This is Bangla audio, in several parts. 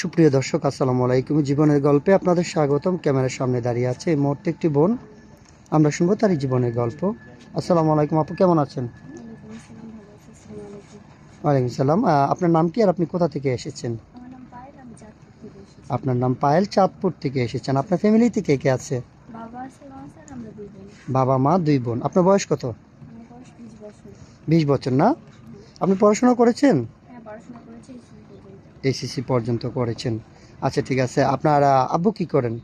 সুপ্রিয় দর্শক, আসসালামু আলাইকুম। জীবনের গল্পে আপনাদের স্বাগতম। ক্যামেরার সামনে দাঁড়িয়ে আছে এই মুহূর্তে একটি বোন। আমরা শুনবো তারই জীবনের গল্প। আসসালামু আলাইকুম আপু, কেমন আছেন? ওয়ালাইকুম আসসালাম, ভালো আছি। আসসালামু আলাইকুম। ওয়ালাইকুম সালাম। আপনার নাম কি আর আপনি কোথা থেকে এসেছেন? আমার নাম পায়েল, আমি চাঁদপুর থেকে এসেছি। আপনার নাম পায়েল, চাঁদপুর থেকে এসেছেন। আপনার ফ্যামিলিতে কে কে আছে? বাবা আছে, মা আছে, আর আমরা দুই বোন। বাবা মা দুই বোন। আপনার বয়স কত? আমার বয়স 20 বছর। 20 বছর না? হুম। আপনি পড়াশোনা করেছেন? হ্যাঁ, পড়াশোনা করেছি স্কুল পর্যন্ত। এসএসসি পর্যন্ত করেছেন। আচ্ছা, ঠিক আছে। আপনার আব্বু কি করেন?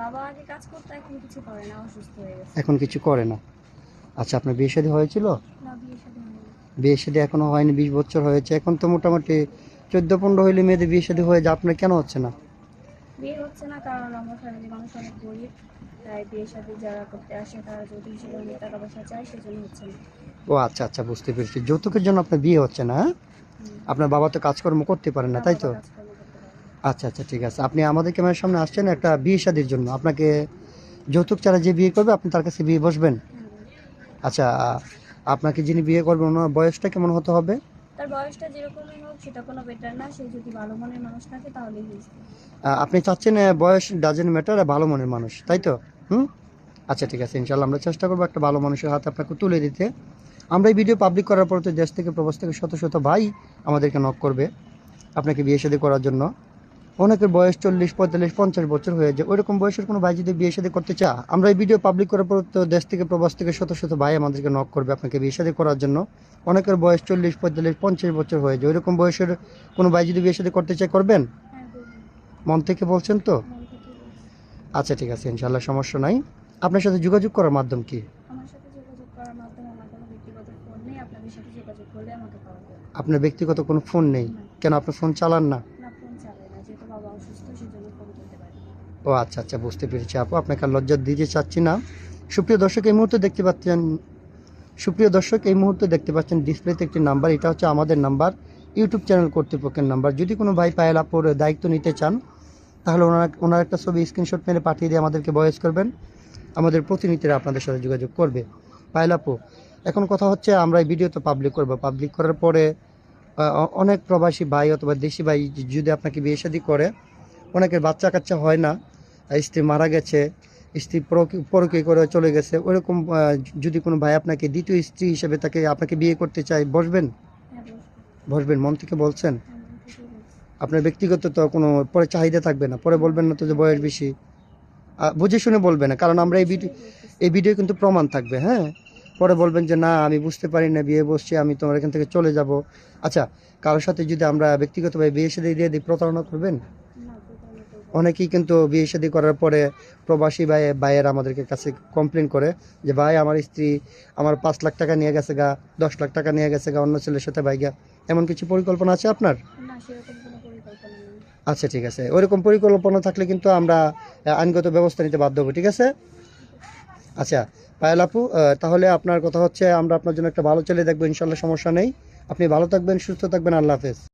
বাবা আগে কাজ করতো, এখন কিছু করে না, অসুস্থ হয়ে গেছে। এখন কিছু করে না। আচ্ছা, আপনার বিয়ে শাদী হয়েছিল? না, বিয়ে শাদী হয়নি। বিয়ে শাদী এখনো হয়নি, 20 বছর হয়েছে। এখন তো মোটামুটি 14-15 হইলে মেয়েদের বিয়ে শাদী হয়ে যায়, আপনার কেন হচ্ছে না? বিয়ে হচ্ছে না কারণ আমার ফ্যামিলি মানুষ অনেক গরিব, তাই বিয়ে শাদী যারা করতে আসে তারা যৌতুক হিসেবে অনেক টাকা পয়সা চায়, সেজন্য হচ্ছে না। ও আচ্ছা আচ্ছা, বুঝতে পেরেছি। যৌতুকের জন্য আপনার বিয়ে হচ্ছে না, হ্যাঁ? হুম। আপনার বাবা তো কাজকর্ম করতে পারেন না, না, তাই বাবা তো? কাজকর্ম করতে পারে না। আচ্ছা আচ্ছা, ঠিক আছে। আপনি আমাদের ক্যামেরার সামনে আসছেন একটা বিয়ে শাদীর জন্য। আপনাকে যৌতুক ছাড়া যে বিয়ে করবে আপনি তার কাছে বিয়ে বসবেন? হ্যাঁ, বলো। আচ্ছা, আপনাকে যিনি বিয়ে করবেন ওনার বয়সটা কেমন হতে হবে? তার বয়সটা যেরকমই হোক সেটা কোনো বেটার না, সে যদি ভালো মনের মানুষ থাকে তাহলেই হয়েছে। আপনি চাচ্ছেন বয়স ডাজেন্ট ম্যাটার, ভালো মনের মানুষ, তাই তো? হুম। আচ্ছা, ঠিক আছে। ইনশাল্লাহ আমরা চেষ্টা করবো একটা ভালো মানুষের হাতে আপনাকে তুলে দিতে। আমরা এই ভিডিও পাবলিক করার পর তো দেশ থেকে প্রবাস থেকে শত শত ভাই আমাদেরকে নক করবে আপনাকে বিয়ে শাদী করার জন্য। অনেকের বয়স 40, 45, 50 বছর হয়ে যায়। ওইরকম বয়সের কোনো ভাই যদি বিয়ে শাদী করতে চায়, আমরা এই ভিডিও পাবলিক করার পর তো দেশ থেকে প্রবাস থেকে শত শত ভাই আমাদেরকে নক করবে আপনাকে বিয়ে শাদী করার জন্য। অনেকের বয়স 40, 45, 50 বছর হয়ে যায়। ওইরকম বয়সের কোনো ভাই যদি বিয়ে শাদী করতে চায়, করবেন? হ্যাঁ, করবো। মন থেকে বলছেন তো? মন থেকে বলছি। আচ্ছা, ঠিক আছে। ইনশাল্লাহ সমস্যা নাই। আপনার সাথে যোগাযোগ করার মাধ্যম কি? আমার সাথে যোগাযোগ করার মাধ্যমে আমার কোনো ব্যক্তিগত ফোন নেই, আপনাদের সাথে যোগাযোগ করলে আমাকে পাওয়া যাবে। আপনার ব্যক্তিগত কোনো ফোন নেই? না। কেন, আপনি ফোন চালান না? না, ফোন চালাই না, যেহেতু বাবা অসুস্থ সেজন্য ফোন তুলতে পারি না। ও আচ্ছা আচ্ছা, বুঝতে পেরেছি আপু। আপনাকে আর লজ্জা দিতে চাচ্ছি না। সুপ্রিয় দর্শক, এই মুহূর্তে দেখতে পাচ্ছেন ডিসপ্লেতে একটি নাম্বার। এটা হচ্ছে আমাদের নাম্বার, ইউটিউব চ্যানেল কর্তৃপক্ষের নাম্বার। যদি কোনো ভাই পায়েল আপুর দায়িত্ব নিতে চান, তাহলে ওনার একটা ছবি স্ক্রিনশট মেরে পাঠিয়ে দিয়ে আমাদেরকে ভয়েস করবেন। আমাদের প্রতিনিধিরা আপনাদের সাথে যোগাযোগ করবে। পায়েল আপু, এখন কথা হচ্ছে আমরা এই ভিডিও তো পাবলিক করব। পাবলিক করার পরে অনেক প্রবাসী ভাই অথবা দেশি ভাই যদি আপনাকে বিয়ে শাদী করে, অনেকের বাচ্চা কাচ্চা হয় না, স্ত্রী মারা গেছে, স্ত্রী পরকীয়া করে চলে গেছে, ওইরকম যদি কোনো ভাই আপনাকে দ্বিতীয় স্ত্রী হিসেবে আপনাকে বিয়ে করতে চায়, বসবেন? হ্যাঁ, বসবো। বসবেন মন থেকে বলছেন? হ্যাঁ, মন থেকেই বলছি। আপনার ব্যক্তিগত তো কোনো পরে চাহিদা থাকবে না, পরে বলবেন না তো যে বয়স বেশি। বুঝে শুনে বলবেন না, কারণ আমরা বুঝেই বলতেছি। এই ভিডিও কিন্তু প্রমাণ থাকবে, হ্যাঁ? পরে বলবেন যে না, আমি বুঝতে পারি না, বিয়ে বসছি, আমি তোমার এখান থেকে চলে যাব। আচ্ছা, কারোর সাথে যদি আমরা ব্যক্তিগতভাবে বিয়ে শাদী দিয়ে দিই, প্রতারণা করবেন? না, প্রতারণা করবো না। অনেকেই কিন্তু বিয়ে শাদী করার পরে প্রবাসী ভাইয়ের আমাদেরকে কাছে কমপ্লেন করে যে ভাই, আমার স্ত্রী আমার 5 লাখ টাকা নিয়ে গেছে গা, 10 লাখ টাকা নিয়ে গেছে গা অন্য ছেলের সাথে ভাইগা। এমন কিছু পরিকল্পনা আছে আপনার? না, সেরকম কোনো পরিকল্পনা নেই। আচ্ছা, ঠিক আছে। ওইরকম পরিকল্পনা থাকলে কিন্তু আমরা আইনগত ব্যবস্থা নিতে বাধ্য হবো, ঠিক আছে? আচ্ছা, পায়েল আপু, তাহলে আপনার কথা হচ্ছে আমরা আপনার জন্য একটা ভালো ছেলে দেখবো, ইনশাল্লাহ সমস্যা নেই। আপনি ভালো থাকবেন, সুস্থ থাকবেন। আল্লাহ হাফেজ।